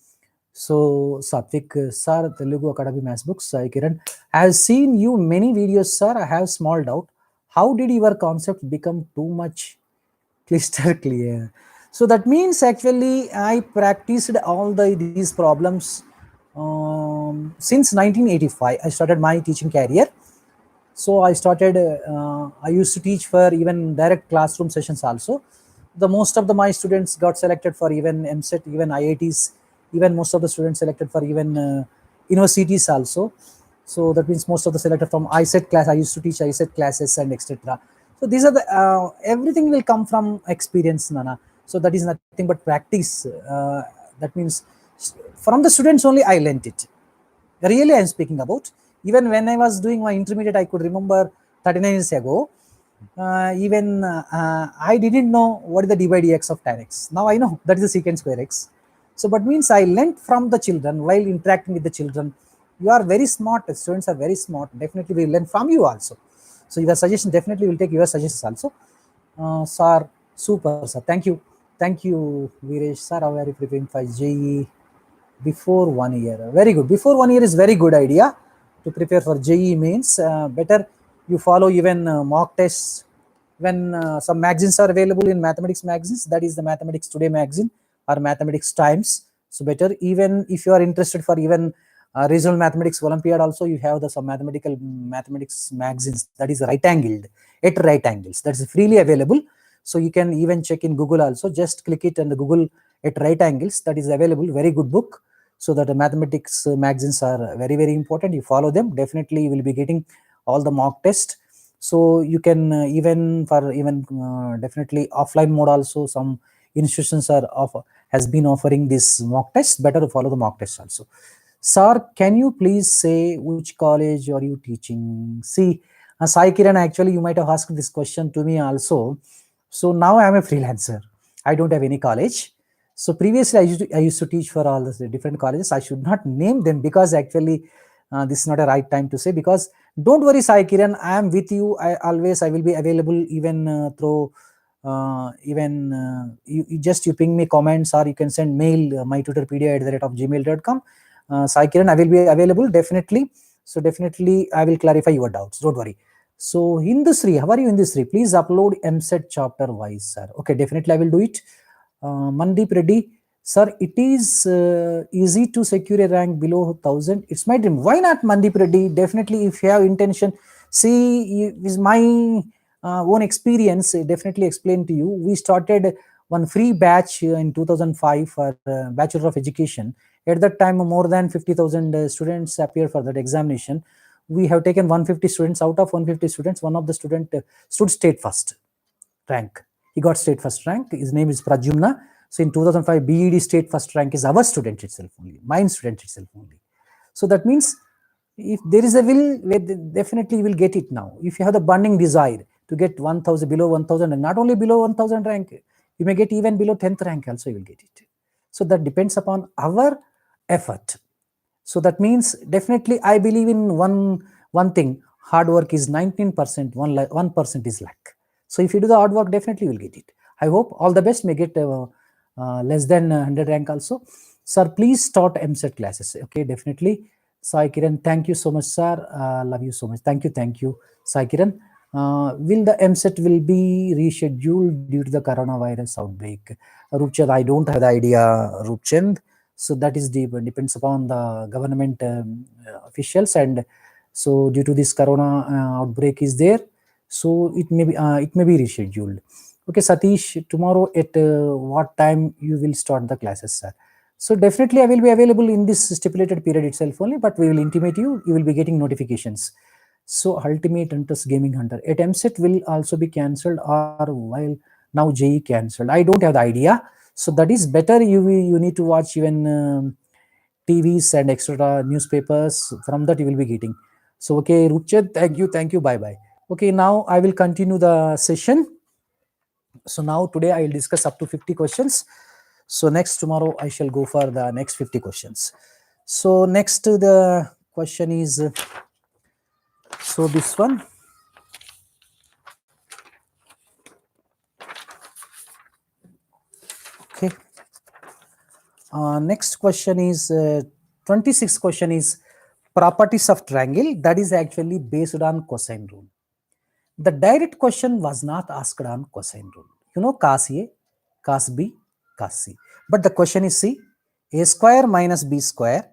So Satvik, sir, Telugu Academy maths books. Kiran, I have seen you many videos, sir. I have small doubt. How did your concept become too much crystal clear? So that means actually I practiced all these problems since 1985. I started my teaching career. So I started, I used to teach for even direct classroom sessions also. The most of my students got selected for even Eamcet, even IITs, even most of the students selected for even universities also. So that means most of the selected from ISET class. I used to teach ISET classes and etc. So these are the, everything will come from experience, Nana. So that is nothing but practice. That means from the students only I learnt it. Really, I'm speaking about. Even when I was doing my intermediate, I could remember 39 years ago. Even I didn't know what is the d by dx of tan x. Now I know that is the secant square x. So, but means I learnt from the children while interacting with the children. You are very smart. Students are very smart. Definitely, we learn from you also. So, your suggestion definitely will take your suggestions also. Sir, super, sir. Thank you, Viresh sir. How are you preparing for JEE? Before 1 year, very good. Before 1 year is very good idea to prepare for JEE mains. Better you follow even mock tests when some magazines are available in mathematics magazines. That is the Mathematics Today magazine or Mathematics Times. So better, even if you are interested for even regional mathematics Olympiad also, you have the some mathematics magazines that is right angled at right angles. That is freely available. So you can even check in Google also. Just click it and the Google at right angles. That is available. Very good book. So that the mathematics magazines are very, very important. You follow them. Definitely you will be getting all the mock test. So you can even for even definitely offline mode also, some institutions are has been offering this mock test. Better to follow the mock test also. Sir, can you please say which college are you teaching? See, Sai Kiran, actually you might have asked this question to me also. So now I am a freelancer. I don't have any college. So previously I used to teach for all the different colleges. I should not name them because actually this is not a right time to say. Because don't worry, Sai Kiran, I am with you. I will be available even through you ping me comments, or you can send mail my tutorpedia@gmail.com. Sai Kiran, I will be available definitely. So definitely I will clarify your doubts. Don't worry. So Hindusri, how are you, Hindusri? Please upload Eamcet chapter wise, sir. Okay, definitely I will do it. Mandeep Reddy, sir, it is easy to secure a rank below 1000. It's my dream. Why not, Mandeep Reddy? Definitely, if you have intention. See, is my own experience. Definitely explain to you. We started one free batch in 2005 for Bachelor of Education. At that time, more than 50,000 students appeared for that examination. We have taken 150 students. Out of 150 students, one of the student stood state first rank. He got state first rank. His name is Pradyumna. So in 2005, BED state first rank is our student itself only, mine student itself only. So that means if there is a will, definitely you will get it now. If you have the burning desire to get 1000, below 1000, and not only below 1000 rank, you may get even below 10th rank also, you will get it. So that depends upon our effort. So that means definitely I believe in one thing: hard work is 19%, 1% is luck. So if you do the hard work, definitely you will get it. I hope all the best. May get less than 100 rank also. Sir, please start Eamcet classes. Okay, definitely. Sai Kiran, thank you so much, sir. Love you so much. Thank you, Sai Kiran. Will the Eamcet will be rescheduled due to the coronavirus outbreak? Rupchand, I don't have the idea, Rupchand. So that is depends upon the government officials, and so due to this corona outbreak is there, so it may be rescheduled. Okay, Satish, tomorrow at what time you will start the classes, sir? So definitely I will be available in this stipulated period itself only, but we will intimate you. You will be getting notifications. So Ultimate Hunters Gaming Hunter at Eamcet will also be cancelled, or while now JE cancelled. I don't have the idea. So that is better. You need to watch even TVs and extra newspapers. From that you will be getting. So okay, Ruchad, thank you, bye bye. Okay, now I will continue the session. So now today I will discuss up to 50 questions. So next tomorrow I shall go for the next 50 questions. So next the question is, so this one. Okay. Next question is 26th question is properties of triangle, that is actually based on cosine rule. The direct question was not asked on cosine rule. You know, cos A, cos B, cos C. But the question is, see, A square minus B square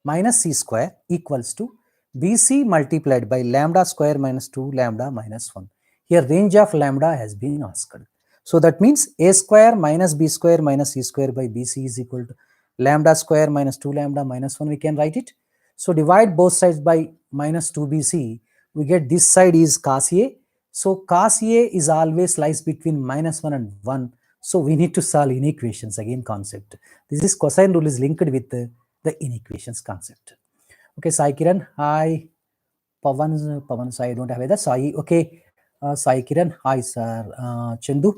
minus C square equals to BC multiplied by lambda square minus 2 lambda minus 1. Here range of lambda has been asked. So that means A square minus B square minus C square by BC is equal to lambda square minus 2 lambda minus 1. We can write it. So divide both sides by minus 2BC. We get this side is cos A. So cos A is always lies between minus 1 and 1. So we need to solve inequations, again concept. This is cosine rule is linked with the inequations concept. Okay, Sai Kiran, hi. Pavan Sai, I don't have either. Sai, okay. Sai Kiran, hi sir. Chandu.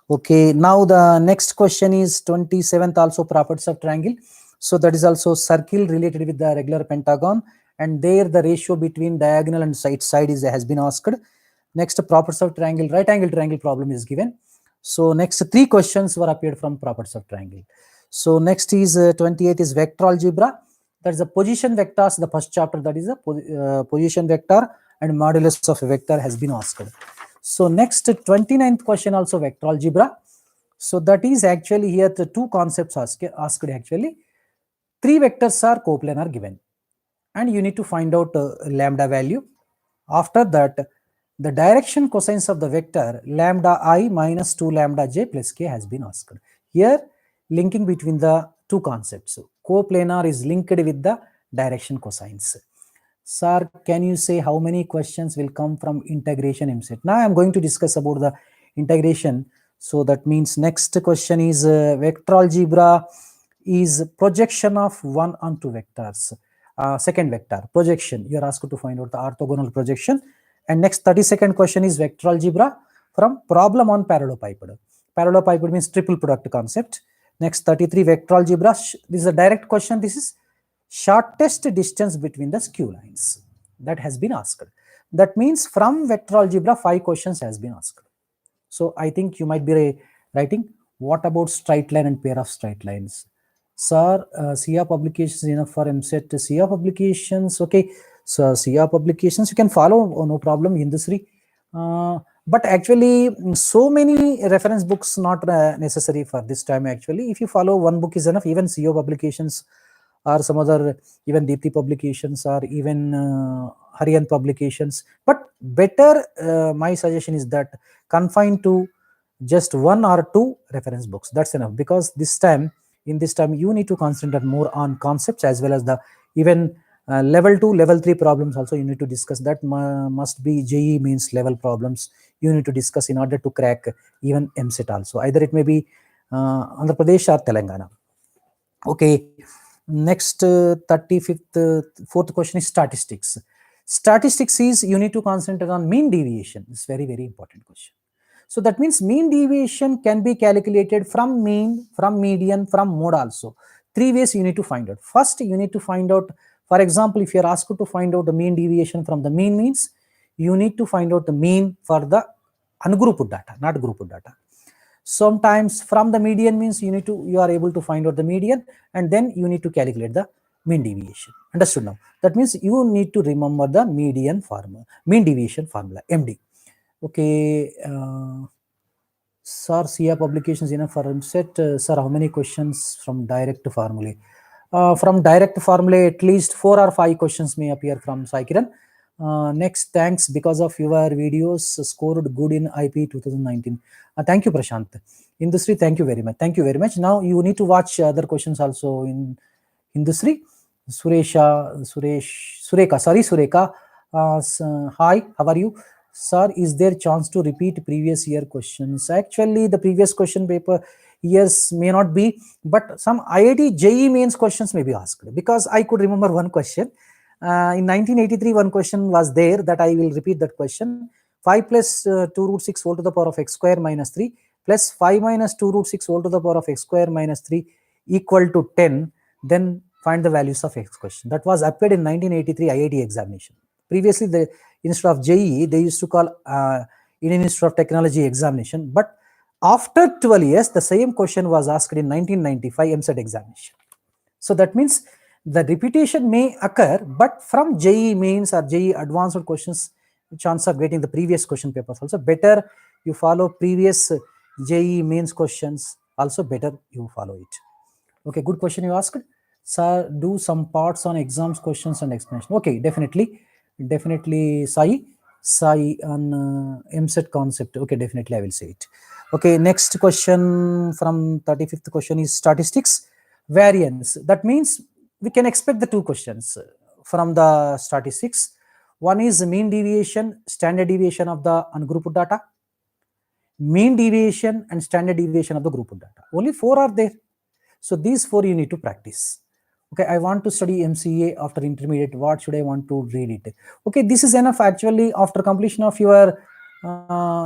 Okay, now the next question is 27th also properties of triangle. So that is also circle related with the regular pentagon, and there the ratio between diagonal and side has been asked. Next, properties of triangle, right angle triangle problem is given. So next 3 questions were appeared from properties of triangle. So next is 28 is vector algebra. That is the position vectors, the first chapter, that is the position vector and modulus of a vector has been asked. So next 29th question also vector algebra. So that is actually here the 2 concepts asked actually. 3 vectors are coplanar given, and you need to find out lambda value. After that, the direction cosines of the vector lambda I minus 2 lambda j plus k has been asked. Here, linking between the 2 concepts. Coplanar is linked with the direction cosines. Sir, can you say how many questions will come from integration Eamcet? Now I am going to discuss about the integration. So that means next question is vector algebra is projection of one onto vectors. Second vector, projection. You are asked to find out the orthogonal projection. And next 32nd question is vector algebra from problem on parallelepiped. Parallelepiped means triple product concept. Next 33 vector algebra. This is a direct question. This is shortest distance between the skew lines. That has been asked. That means from vector algebra 5 questions has been asked. So I think you might be writing, what about straight line and pair of straight lines? Sir, CR publications enough for Eamcet. CR publications, okay. So CR publications you can follow, no problem, Industry. But actually, so many reference books not necessary for this time actually. If you follow one book is enough, even CO publications or some other, even Deepthi publications or even Harian publications. But better, my suggestion is that confine to just 1 or 2 reference books. That's enough, because in this time you need to concentrate more on concepts as well as the even level 2, level 3 problems also you need to discuss. That must be JE means level problems you need to discuss in order to crack even Eamcet also. Either it may be Andhra Pradesh or Telangana. Okay, next 35th, 4th question is statistics. Statistics is you need to concentrate on mean deviation. It's very, very important question. So that means mean deviation can be calculated from mean, from median, from mode also. 3 ways you need to find out. First, you need to find out, for example, if you are asked to find out the mean deviation from the mean means, you need to find out the mean for the ungrouped data, not grouped data. Sometimes from the median means you are able to find out the median, and then you need to calculate the mean deviation. Understood now? That means you need to remember the median formula, mean deviation formula, MD. Okay. Sir, CA publications enough for Eamcet. Sir, how many questions from direct formulae? From direct formulae, at least 4 or 5 questions may appear from Sai Kiran. Next, thanks because of your videos scored good in IP 2019. Thank you, Prashant. Industry, thank you very much. Thank you very much. Now you need to watch other questions also in Industry. Sureka. Hi, how are you? Sir, is there chance to repeat previous year questions? Actually, the previous question paper years may not be, but some IIT JEE mains questions may be asked, because I could remember one question. In 1983, one question was there that I will repeat that question. 5 plus 2 root 6 whole to the power of x square minus 3 plus 5 minus 2 root 6 whole to the power of x square minus 3 equal to 10. Then find the values of x question. That was appeared in 1983 IIT examination. Previously, instead of JEE, they used to call Indian Institute of Technology examination. But after 12 years, the same question was asked in 1995 Eamcet examination. So that means the repetition may occur, but from JEE mains or JEE advanced questions, chance of getting the previous question papers also better. You follow previous JEE mains questions, also better you follow it. Okay, good question you asked. Sir, do some parts on exams, questions and explanation. Okay, definitely, Sai on Eamcet concept. Okay, definitely I will say it. Okay, next question from 35th question is statistics variance. That means we can expect the 2 questions from the statistics. One is mean deviation, standard deviation of the ungrouped data, mean deviation and standard deviation of the grouped data. Only 4 are there. So these 4 you need to practice. Okay, I want to study MCA after intermediate. What should I want to read it? Okay, this is enough actually. After completion of your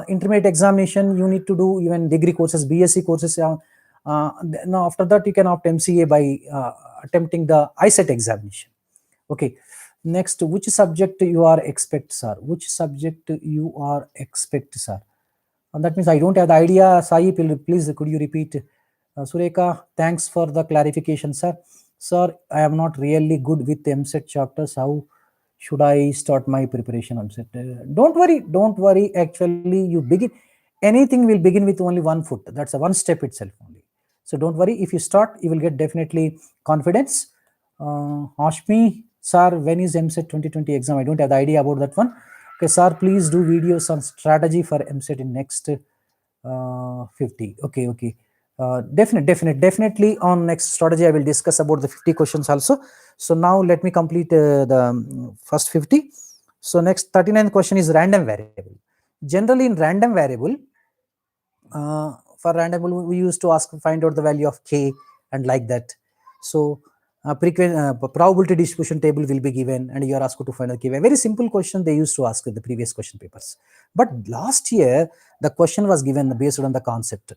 intermediate examination, you need to do even degree courses, BSc courses. Now after that, you can opt MCA by attempting the ICET examination. Okay, next, which subject you are expect, sir? Which subject you are expect, sir? And that means I don't have the idea. Sai, please could you repeat? Sureka, thanks for the clarification, sir. Sir, I am not really good with Eamcet chapters. How should I start my preparation on Eamcet? Don't worry. Actually, you begin, anything will begin with only 1 foot. That's a 1 step itself only. So don't worry. If you start, you will get definitely confidence. Hashmi, sir, when is Eamcet 2020 exam? I don't have the idea about that one. Okay, sir, please do videos on strategy for Eamcet in next 50. Okay. Definitely on next strategy, I will discuss about the 50 questions also. So now let me complete the first 50. So next 39th question is random variable. Generally in random variable, for random variable, we used to find out the value of k and like that. So probability distribution table will be given and you are asked to find out k. A very simple question they used to ask in the previous question papers. But last year, the question was given based on the concept.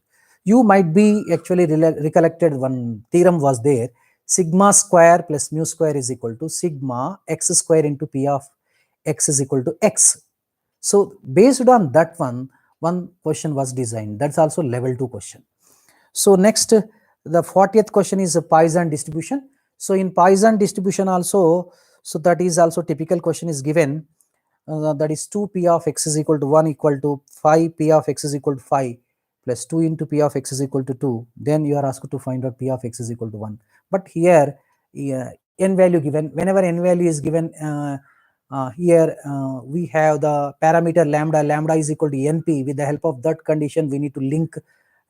You might be actually recollected one theorem was there. Sigma square plus mu square is equal to sigma x square into p of x is equal to x. So based on that one question was designed. That's also level 2 question. So next, the 40th question is a Poisson distribution. So in Poisson distribution also, so that is also typical question is given. That is 2 p of x is equal to 1 equal to 5 p of x is equal to 5 plus 2 into p of x is equal to 2. Then you are asked to find out p of x is equal to 1. But here, n value given, whenever n value is given, here we have the parameter lambda is equal to np. With the help of that condition, we need to link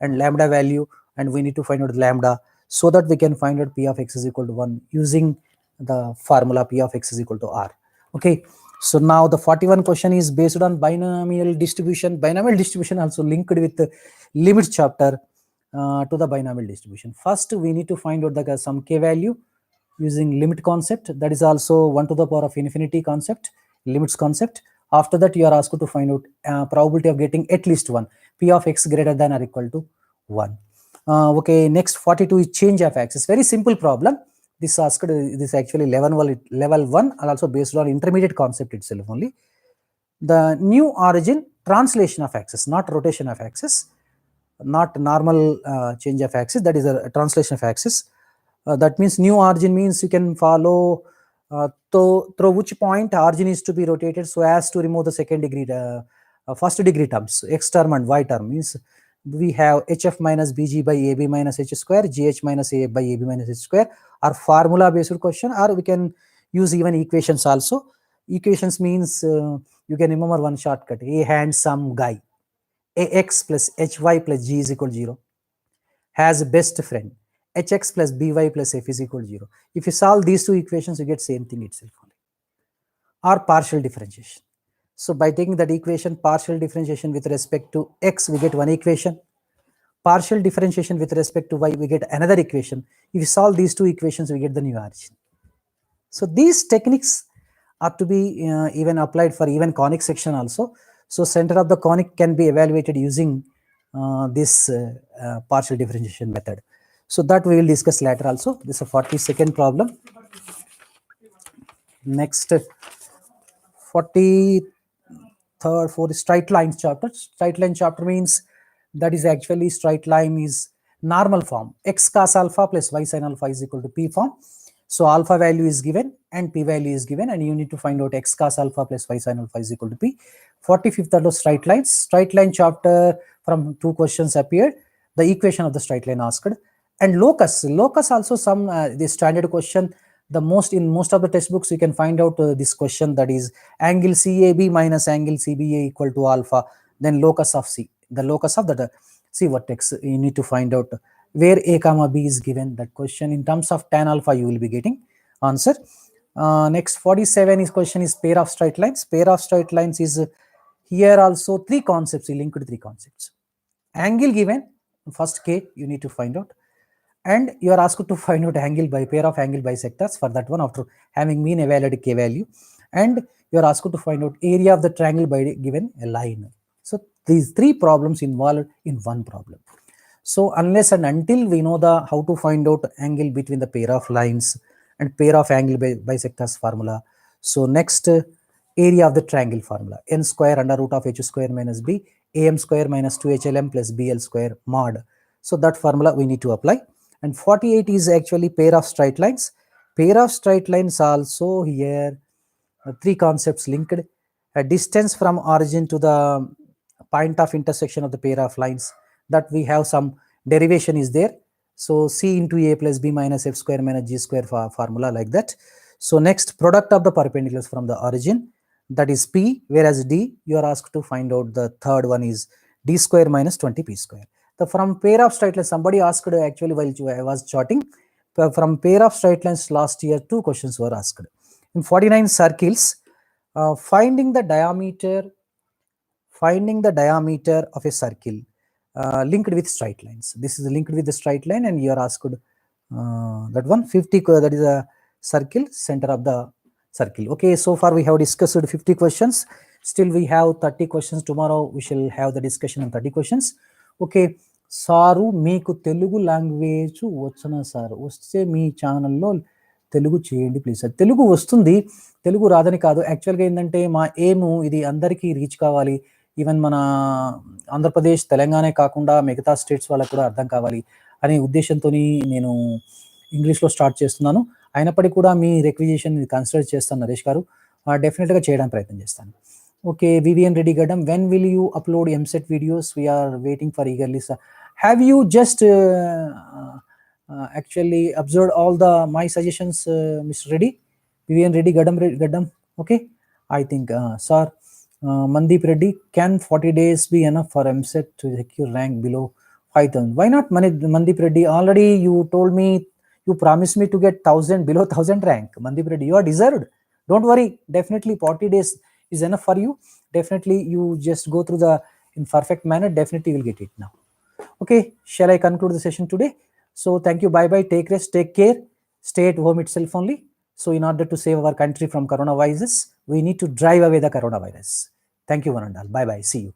and lambda value, and we need to find out lambda so that we can find out p of x is equal to 1 using the formula p of x is equal to r. Okay, so now the 41 question is based on binomial distribution. Binomial distribution also linked with the limits chapter to the binomial distribution. First, we need to find out some k value using limit concept. That is also 1 to the power of infinity concept, limits concept. After that, you are asked to find out probability of getting at least 1, p of x greater than or equal to 1. Okay, next 42 is change of axis. Very simple problem. This asked, this actually level 1 and also based on intermediate concept itself only. The new origin translation of axis, not rotation of axis, not normal change of axis. That is a translation of axis. That means new origin means you can follow through which point origin is to be rotated so as to remove the second degree, first degree terms, x term and y term. Means we have HF minus BG by AB minus H square, GH minus A by AB minus H square, are formula based question, or we can use even equations also. Equations means you can remember one shortcut: a handsome guy, AX plus HY plus G is equal to 0, has a best friend, HX plus BY plus F is equal to 0. If you solve these two equations, you get same thing itself only. Or partial differentiation. So by taking that equation, partial differentiation with respect to X, we get one equation. Partial differentiation with respect to Y, we get another equation. If you solve these two equations, we get the new origin. So these techniques are to be even applied for even conic section also. So center of the conic can be evaluated using this partial differentiation method. So that we will discuss later also. This is a 42nd problem. Next, 43rd, for the straight lines chapter. Straight line chapter means that is actually straight line is normal form. X cos alpha plus y sin alpha is equal to P form. So alpha value is given and P value is given, and you need to find out X cos alpha plus y sin alpha is equal to P. 45th are those straight lines. Straight line chapter, from two questions appeared. The equation of the straight line asked. And locus also some the standard question. The in most of the textbooks you can find out this question, that is angle CAB minus angle CBA equal to alpha, then locus of C. The locus of the C vertex, you need to find out where A comma B is given. That question in terms of tan alpha you will be getting answer. Next 47 is question is pair of straight lines. Pair of straight lines is here also three concepts, linked to three concepts. Angle given, first K you need to find out, and you are asked to find out angle by pair of angle bisectors for that one after having mean evaluated K value, and you are asked to find out area of the triangle by given a line. So these three problems involved in one problem. So unless and until we know the how to find out angle between the pair of lines and pair of angle bisectors formula. So next, area of the triangle formula, n square under root of h square minus b, am square minus 2hlm plus bl square mod. So that formula we need to apply. And 48 is actually pair of straight lines. Pair of straight lines also here three concepts linked. A distance from origin to the point of intersection of the pair of lines, that we have some derivation is there. So c into a plus b minus f square minus g square formula like that. So next, product of the perpendiculars from the origin, that is p, whereas d you are asked to find out the third one is d square minus 20p square. The from pair of straight lines, somebody asked actually while I was charting, from pair of straight lines last year two questions were asked. In 49 circles, finding the diameter of a circle linked with straight lines. This is linked with the straight line, and you are asked that one 50, that is a circle, center of the circle. Okay, so far we have discussed 50 questions. Still we have 30 questions. Tomorrow we shall have the discussion on 30 questions. Okay sir, మీకు Telugu language వచ్చనా sir? వస్తే మీ ఛానల్లో తెలుగు చేయండి please sir. Telugu వస్తుంది, తెలుగు రాదని కాదు. యాక్చువల్గా ఏంటంటే మా ఏము ఇది అందరికీ రీచ్ కావాలి. ఈవెన్ మన ఆంధ్రప్రదేశ్, తెలంగాణ కాకుండా మిగతా స్టేట్స్ వాళ్ళకు కూడా అర్థం కావాలి అనే ఉద్దేశంతో నేను ఇంగ్లీష్లో స్టార్ట్ చేస్తున్నాను. అయినప్పటికీ కూడా మీ రిక్విజిషన్ కన్సిడర్ చేస్తాను నరేష్ గారు, డెఫినెట్గా చేయడానికి ప్రయత్నం చేస్తాను. Okay, Vivian Reddy Gadam, when will you upload Eamcet videos? We are waiting for eagerly, sir. Have you just actually observed all the my suggestions, Mr. Reddy? Vivian Reddy Gadam, okay? I think, sir, Mandeep Reddy, can 40 days be enough for Eamcet to secure rank below 5,000? Why not, Mandeep Reddy? Already you told me, you promised me to get 1,000, below 1,000 rank. Mandeep Reddy, you are deserved. Don't worry, definitely 40 days is enough for you. Definitely you just go through the in perfect manner, definitely you will get it now. Okay, shall I conclude the session today? So thank you, bye bye, take rest, take care, stay at home itself only. So in order to save our country from coronavirus, we need to drive away the coronavirus. Thank you one and all, bye bye, see you.